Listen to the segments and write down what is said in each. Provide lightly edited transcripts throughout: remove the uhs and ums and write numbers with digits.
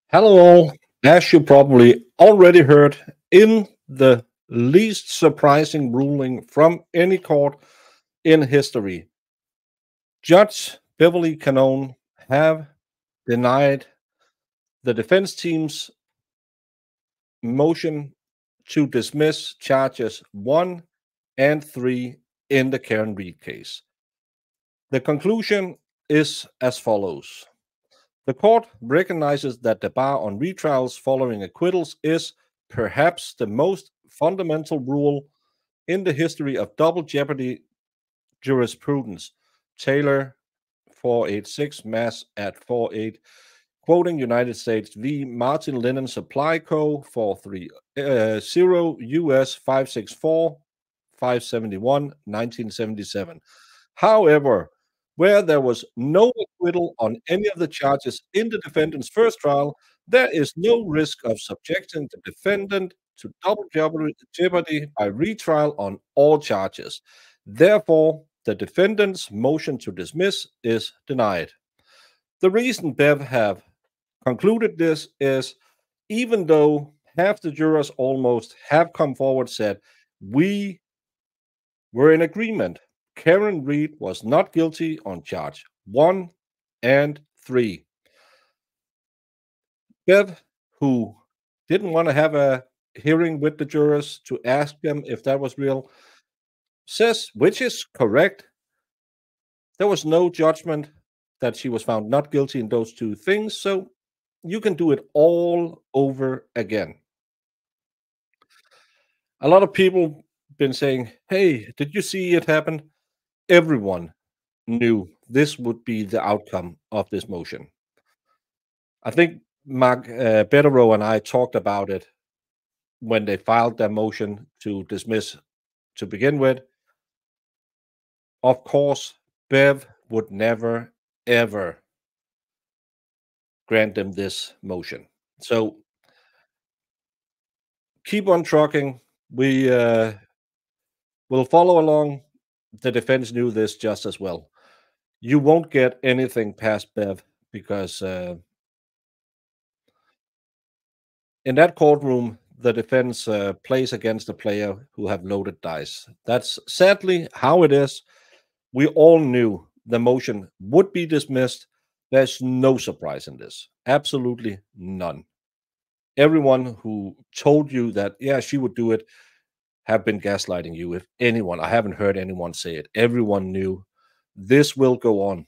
Hello, all. As you probably already heard, in the least surprising ruling from any court in history, Judge Beverly Cannon have denied the defense team's motion to dismiss charges 1 and 3 in the Karen Reed case. The conclusion is as follows. The court recognizes that the bar on retrials following acquittals is perhaps the most fundamental rule in the history of double jeopardy jurisprudence. Taylor 486, Mass at 48, quoting United States v. Martin Linen Supply Co. 430 US 564 571 1977. However, where there was no acquittal on any of the charges in the defendant's first trial, there is no risk of subjecting the defendant to double jeopardy by retrial on all charges. Therefore, the defendant's motion to dismiss is denied. The reason Bev have concluded this is even though half the jurors almost have come forward said we were in agreement, Karen Reed was not guilty on charge 1 and 3. Bev, who didn't want to have a hearing with the jurors to ask them if that was real, says, which is correct, there was no judgment that she was found not guilty in those two things, so you can do it all over again. A lot of people been saying, hey, did you see it happen? Everyone knew this would be the outcome of this motion. I think Mark Betterow and I talked about it when they filed their motion to dismiss to begin with. Of course, Bev would never, ever grant them this motion. So keep on trucking. We will follow along. The defense knew this just as well. You won't get anything past Bev because in that courtroom, the defense plays against the player who have loaded dice. That's sadly how it is. We all knew the motion would be dismissed. There's no surprise in this. Absolutely none. Everyone who told you that, yeah, she would do it, have been gaslighting you. If anyone, I haven't heard anyone say it. Everyone knew this will go on.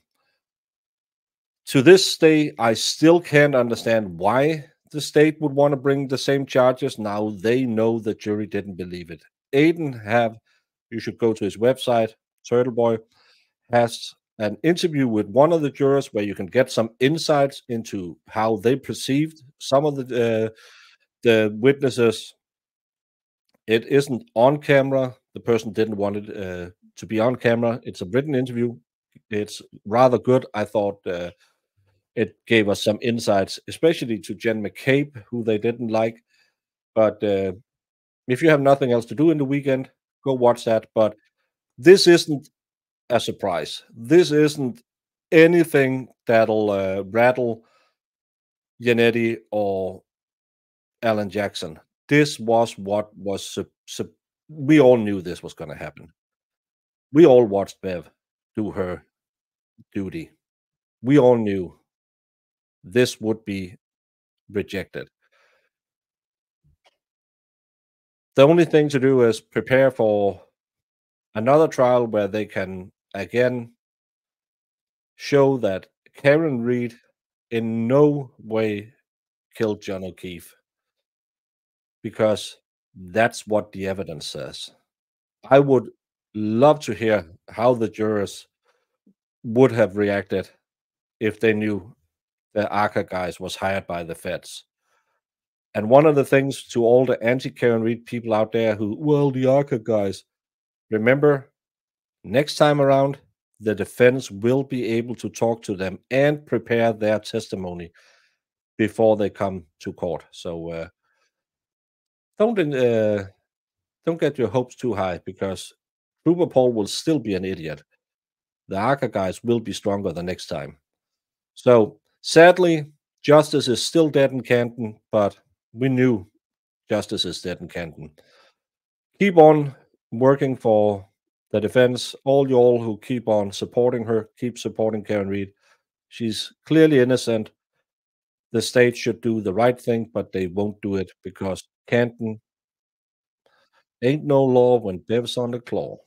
To this day, I still can't understand why the state would want to bring the same charges. Now they know the jury didn't believe it. Aiden you should go to his website, Turtle Boy, has an interview with one of the jurors where you can get some insights into how they perceived some of the witnesses. It isn't on camera. The person didn't want it to be on camera. It's a written interview. It's rather good. I thought it gave us some insights, especially to Jen McCabe, who they didn't like. But if you have nothing else to do in the weekend, go watch that. But this isn't a surprise. This isn't anything that'll rattle Yannetti or Alan Jackson. This was what was we all knew this was going to happen. We all watched Bev do her duty. We all knew this would be rejected. The only thing to do is prepare for another trial where they can again show that Karen Reed in no way killed John O'Keefe, because that's what the evidence says. I would love to hear how the jurors would have reacted if they knew the ARCCA guys was hired by the feds. And one of the things to all the anti-Karen Reed people out there who, well, the ARCCA guys, remember, next time around, the defense will be able to talk to them and prepare their testimony before they come to court. So don't get your hopes too high, because Trooper Paul will still be an idiot. The ARCCA guys will be stronger the next time. So sadly, Justice is still dead in Canton, but we knew justice is dead in Canton. Keep on working for the defense. All y'all who keep on supporting her, keep supporting Karen Read. She's clearly innocent. The state should do the right thing, but they won't do it because Canton ain't no law when Bev's on the claw.